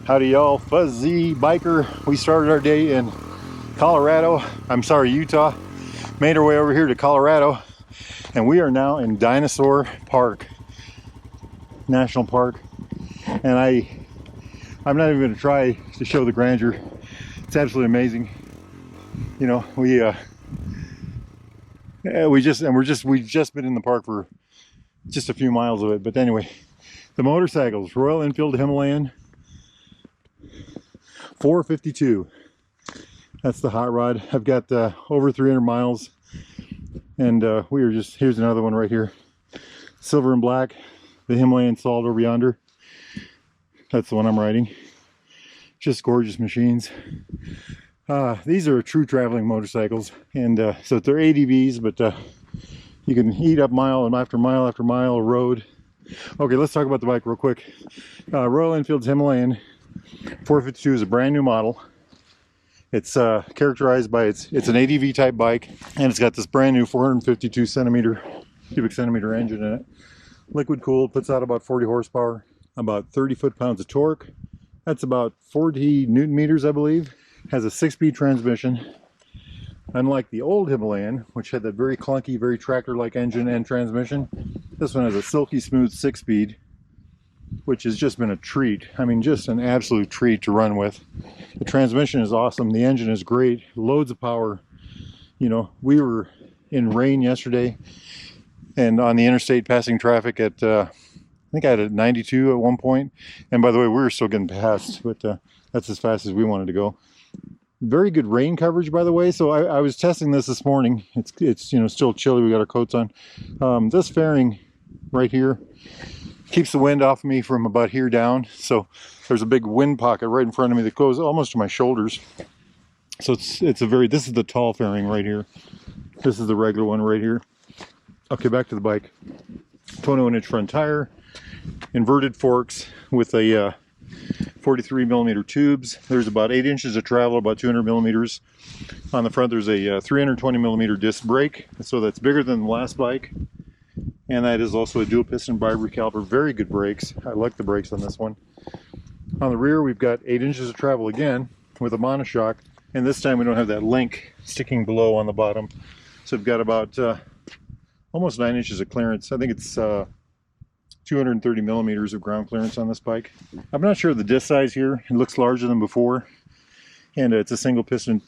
Howdy y'all, Fuzzy Biker. We started our day in Colorado. I'm sorry, Utah. Made our way over here to Colorado. And we are now in Dinosaur Park, National Park. And I'm not even gonna try to show the grandeur. It's absolutely amazing. You know, we've just been in the park for just a few miles of it. But anyway, the motorcycles, Royal Enfield Himalayan 452. That's the hot rod. I've got over 300 miles, and here's another one right here. Silver and black, the Himalayan Salt over yonder. That's the one I'm riding. Just gorgeous machines. These are true traveling motorcycles, and so they're ADVs, but you can eat up mile after mile after mile of road. Okay, let's talk about the bike real quick. Royal Enfield's Himalayan 452 is a brand new model. It's characterized by it's an ADV type bike, and it's got this brand new 452 cubic centimeter engine in it. Liquid cooled, puts out about 40 horsepower, about 30 foot-pounds of torque. That's about 40 newton meters, I believe. Has a 6-speed transmission. Unlike the old Himalayan, which had that very clunky, very tractor-like engine and transmission, this one has a silky smooth 6-speed, which has just been a treat. I mean, just an absolute treat to run with. The transmission is awesome. The engine is great. Loads of power. You know, we were in rain yesterday and on the interstate passing traffic at, I think I had a 92 at one point. And by the way, we were still getting passed, but that's as fast as we wanted to go. Very good rain coverage, by the way. So I was testing this morning. It's you know, still chilly. We got our coats on. This fairing right here keeps the wind off me from about here down. So there's a big wind pocket right in front of me that goes almost to my shoulders. So this is the tall fairing right here. This is the regular one right here. Okay, back to the bike. 21-inch front tire, inverted forks with a 43 millimeter tubes. There's about 8 inches of travel, about 200 millimeters. On the front there's a 320 millimeter disc brake, so that's bigger than the last bike. And that is also a dual piston bi-brake caliper. Very good brakes. I like the brakes on this one. On the rear we've got 8 inches of travel again with a monoshock, and this time we don't have that link sticking below on the bottom. So we've got about almost 9 inches of clearance. I think it's 230 millimeters of ground clearance on this bike. I'm not sure of the disc size here. It looks larger than before, and it's a single piston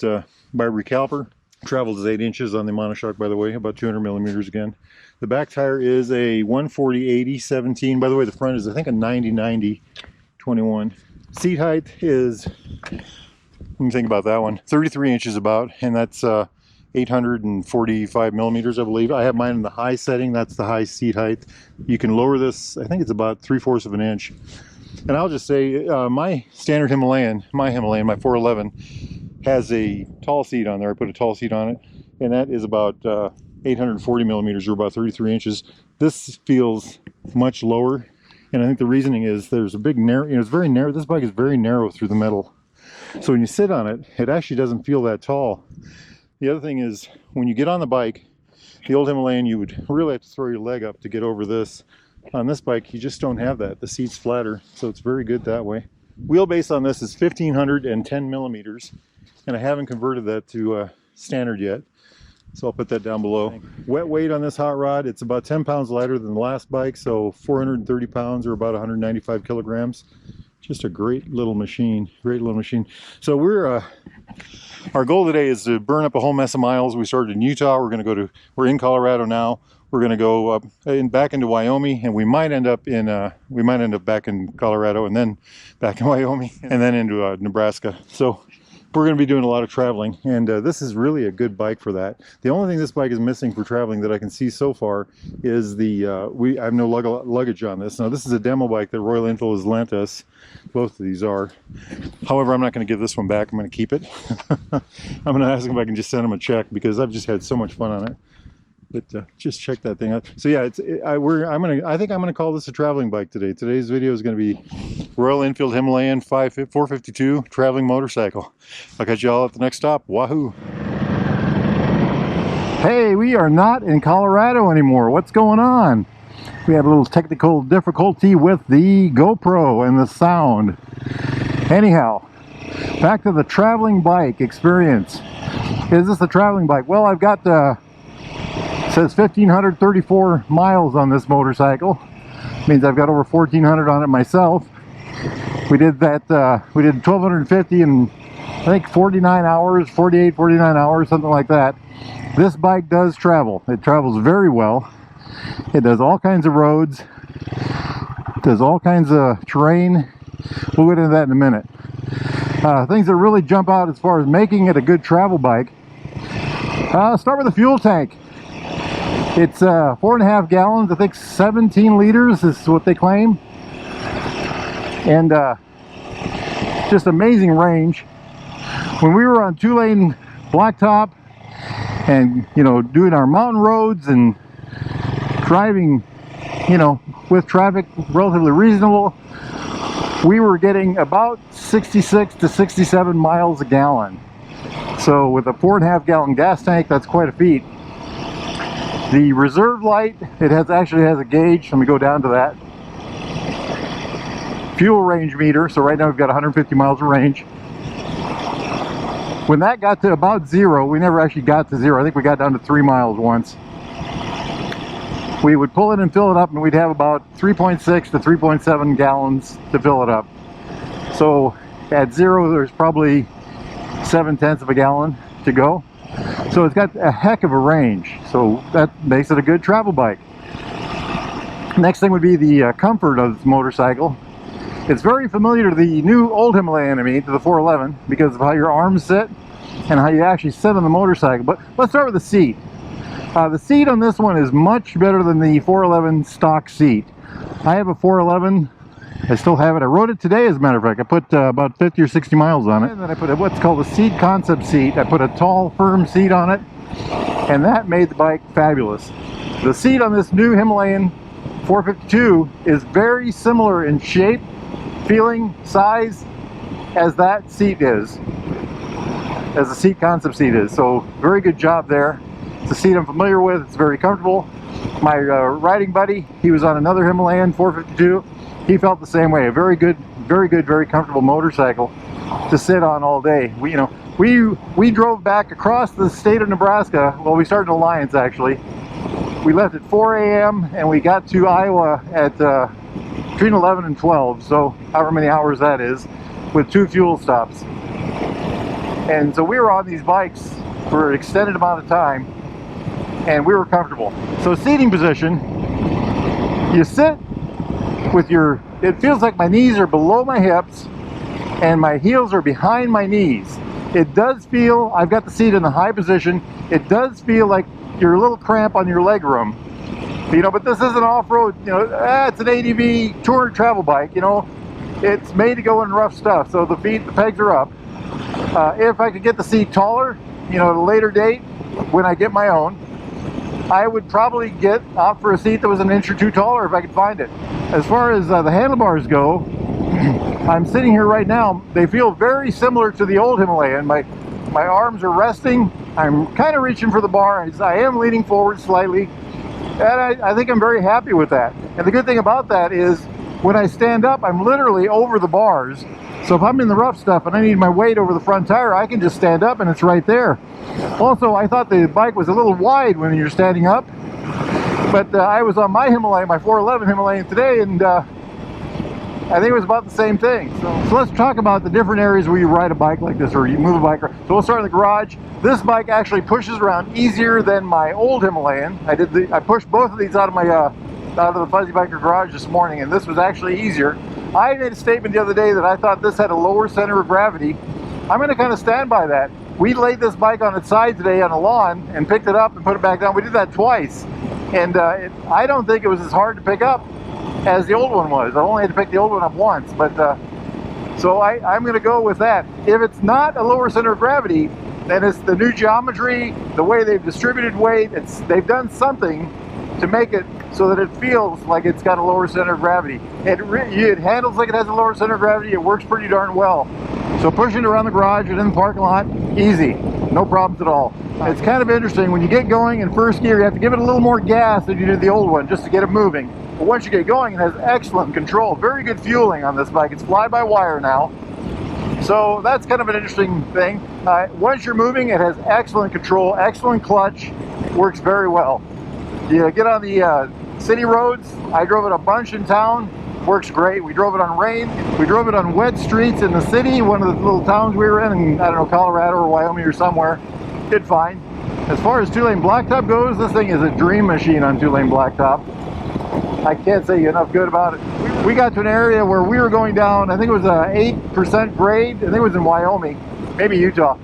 bi-brake caliper. Travels 8 inches on the monoshock, by the way, about 200 millimeters again. The back tire is a 140/80/17. By the way, the front is, I think, a 90/90/21. Seat height is, let me think about that one, 33 inches about, and that's 845 millimeters, I believe. I have mine in the high setting. That's the high seat height. You can lower this, I think it's about 3/4 of an inch. And I'll just say, my standard Himalayan, my 411, has a tall seat on there. I put a tall seat on it, and that is about 840 millimeters, or about 33 inches. This feels much lower, and I think the reasoning is there's a big narrow, you know, it's very narrow. This bike is very narrow through the middle. So when you sit on it, it actually doesn't feel that tall. The other thing is, when you get on the bike, the old Himalayan, you would really have to throw your leg up to get over this. On this bike, you just don't have that. The seat's flatter, so it's very good that way. Wheelbase on this is 1,510 millimeters, and I haven't converted that to standard yet, so I'll put that down below. Wet weight on this hot rod, it's about 10 pounds lighter than the last bike, so 430 pounds or about 195 kilograms. Just a great little machine, great little machine. So our goal today is to burn up a whole mess of miles. We started in Utah. We're in Colorado now. We're going to go up back into Wyoming, and we might end up back in Colorado, and then back in Wyoming, and then into Nebraska. So we're going to be doing a lot of traveling, and this is really a good bike for that. The only thing this bike is missing for traveling that I can see so far is I have no luggage on this. Now, this is a demo bike that Royal Enfield has lent us. Both of these are. However, I'm not going to give this one back. I'm going to keep it. I'm going to ask them if I can just send them a check, because I've just had so much fun on it. But just check that thing out. So yeah, I think I'm gonna call this a traveling bike today. Today's video is gonna be Royal Enfield Himalayan 452 traveling motorcycle. I'll catch y'all at the next stop. Wahoo! Hey, we are not in Colorado anymore. What's going on? We had a little technical difficulty with the GoPro and the sound. Anyhow, back to the traveling bike experience. Is this a traveling bike? Well, I've got says 1,534 miles on this motorcycle. Means I've got over 1,400 on it myself. We did that, we did 1,250 in, I think, 49 hours, 48, 49 hours, something like that. This bike does travel. It travels very well. It does all kinds of roads, does all kinds of terrain. We'll get into that in a minute. Things that really jump out as far as making it a good travel bike. Start with the fuel tank. It's 4.5 gallons, I think 17 liters is what they claim. And just amazing range. When we were on 2-lane blacktop and, you know, doing our mountain roads and driving, you know, with traffic relatively reasonable, we were getting about 66 to 67 miles a gallon. So with a 4.5 gallon gas tank, that's quite a feat. The reserve light, it actually has a gauge. Let me go down to that. Fuel range meter, so right now we've got 150 miles of range. When that got to about 0, we never actually got to 0. I think we got down to 3 miles once. We would pull it and fill it up, and we'd have about 3.6 to 3.7 gallons to fill it up. So at 0, there's probably 0.7 of a gallon to go. So it's got a heck of a range. So that makes it a good travel bike. Next thing would be the comfort of this motorcycle. It's very familiar to the new old Himalayan, to the 411, because of how your arms sit and how you actually sit on the motorcycle. But let's start with the seat. The seat on this one is much better than the 411 stock seat. I have a 411. I still have it. I rode it today, as a matter of fact. I put about 50 or 60 miles on it. And then I put what's called a seat concept seat. I put a tall, firm seat on it, and that made the bike fabulous. The seat on this new Himalayan 452 is very similar in shape, feeling, size as that seat is, as the seat concept seat is. So very good job there. It's a seat I'm familiar with. It's very comfortable. My riding buddy, he was on another Himalayan 452. He felt the same way. A very good, very comfortable motorcycle to sit on all day. We drove back across the state of Nebraska. Well, we started in Alliance actually. We left at 4 a.m. and we got to Iowa at between 11 and 12. So however many hours that is, with 2 fuel stops. And so we were on these bikes for an extended amount of time, and we were comfortable. So seating position, you sit with your, it feels like my knees are below my hips and my heels are behind my knees. It does feel, I've got the seat in the high position, it does feel like you're a little cramp on your leg room. But this isn't off-road, it's an ADV touring travel bike, it's made to go in rough stuff, so the pegs are up. If I could get the seat taller, at a later date, when I get my own, I would probably opt for a seat that was an inch or 2 taller if I could find it. As far as the handlebars go, I'm sitting here right now. They feel very similar to the old Himalayan. My arms are resting. I'm kind of reaching for the bar. I am leaning forward slightly. And I think I'm very happy with that. And the good thing about that is when I stand up, I'm literally over the bars. So if I'm in the rough stuff and I need my weight over the front tire, I can just stand up and it's right there. Also, I thought the bike was a little wide when you're standing up, but I was on my Himalayan, my 411 Himalayan today, and I think it was about the same thing. So let's talk about the different areas where you ride a bike like this or you move a bike. So we'll start in the garage. This bike actually pushes around easier than my old Himalayan. I pushed both of these out of the Fuzzy Biker garage this morning, and this was actually easier. I made a statement the other day that I thought this had a lower center of gravity. I'm going to kind of stand by that. We laid this bike on its side today on a lawn and picked it up and put it back down. We did that twice, and I don't think it was as hard to pick up as the old one was. I only had to pick the old one up once, but so I'm going to go with that. If it's not a lower center of gravity, then it's the new geometry, the way they've distributed weight. They've done something to make it so that it feels like it's got a lower center of gravity. It handles like it has a lower center of gravity. It works pretty darn well. So pushing it around the garage and in the parking lot, easy. No problems at all. It's kind of interesting. When you get going in first gear, you have to give it a little more gas than you did the old one just to get it moving. But once you get going, it has excellent control. Very good fueling on this bike. It's fly-by-wire now. So that's kind of an interesting thing. Once you're moving, it has excellent control, excellent clutch, works very well. You get on the city roads. I drove it a bunch in town, works great. We drove it on rain, we drove it on wet streets in the city, one of the little towns we were in, I don't know, Colorado or Wyoming or somewhere. Did fine. As far as two-lane blacktop goes, this thing is a dream machine on two-lane blacktop. I can't say enough good about it. We got to an area where we were going down, I think it was a 8% grade, I think it was in Wyoming, maybe Utah.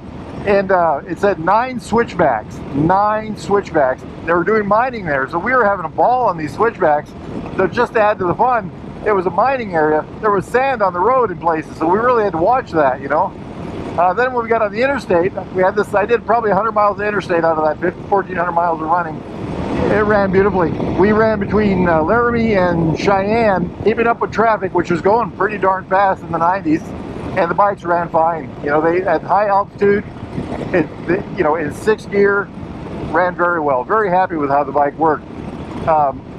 And it said 9 switchbacks. They were doing mining there, so we were having a ball on these switchbacks. So just to add to the fun, it was a mining area. There was sand on the road in places, so we really had to watch that, you know. Then when we got on the interstate, we had this, I did probably 100 miles of interstate out of that 1,400 miles of running. It ran beautifully. We ran between Laramie and Cheyenne, keeping up with traffic, which was going pretty darn fast in the 90s, and the bikes ran fine. You know, they at high altitude, you know, in 6th gear, ran very well. Very happy with how the bike worked.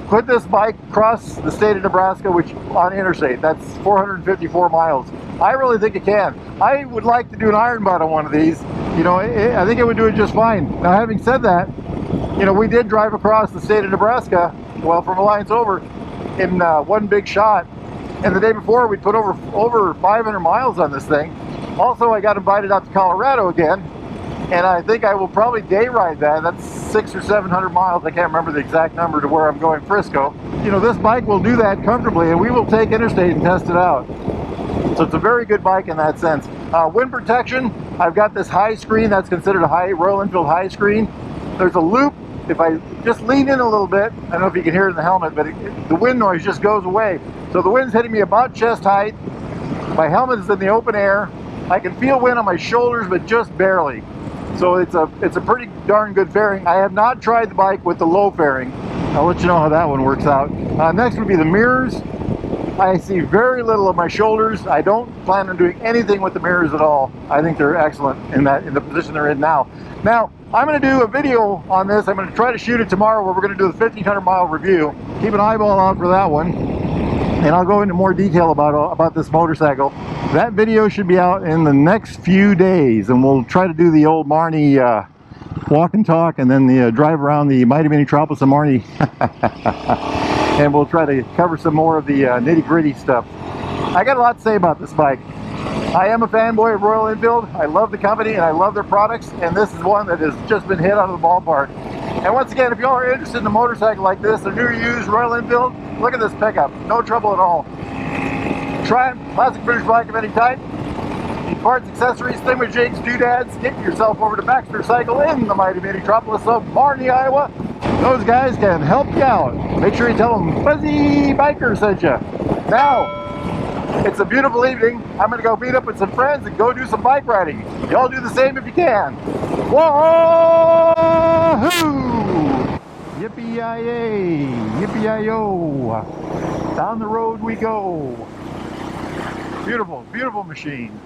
Could this bike cross the state of Nebraska, which on interstate? That's 454 miles. I really think it can. I would like to do an iron butt on one of these. You know, I think it would do it just fine. Now, having said that, you know, we did drive across the state of Nebraska, well, from Alliance over, in one big shot. And the day before, we put over 500 miles on this thing. Also, I got invited out to Colorado again, and I think I will probably day ride that. That's 600 or 700 miles. I can't remember the exact number to where I'm going, Frisco. You know, this bike will do that comfortably, and we will take interstate and test it out. So it's a very good bike in that sense. Wind protection, I've got this high screen. That's considered a Royal Enfield high screen. There's a loop. If I just lean in a little bit, I don't know if you can hear it in the helmet, but the wind noise just goes away. So the wind's hitting me about chest height. My helmet is in the open air. I can feel wind on my shoulders, but just barely. So it's a pretty darn good fairing. I have not tried the bike with the low fairing. I'll let you know how that one works out. Next would be the mirrors. I see very little of my shoulders. I don't plan on doing anything with the mirrors at all. I think they're excellent in the position they're in now. Now, I'm going to do a video on this. I'm going to try to shoot it tomorrow where we're going to do the 1,500 mile review. Keep an eyeball out for that one. And I'll go into more detail about this motorcycle. That video should be out in the next few days, and we'll try to do the old Marnie walk and talk, and then the drive around the Mighty Minnetropolis of Marnie. And we'll try to cover some more of the nitty-gritty stuff. I got a lot to say about this bike. I am a fanboy of Royal Enfield. I love the company and I love their products, and this is one that has just been hit out of the ballpark. And once again, if y'all are interested in a motorcycle like this, a new or used Royal Enfield, look at this pickup. No trouble at all. Try it. Plastic finish bike of any type. Need parts, accessories, thingamajigs, doodads. Get yourself over to Baxter Cycle in the Mighty Minnetropolis of Marnie, Iowa. Those guys can help you out. Make sure you tell them Fuzzy Biker sent you. Now, it's a beautiful evening. I'm going to go meet up with some friends and go do some bike riding. Y'all do the same if you can. Wahoo! Yippee-yi-yay! Yippee-yi-yo! Down the road we go. Beautiful, beautiful machine.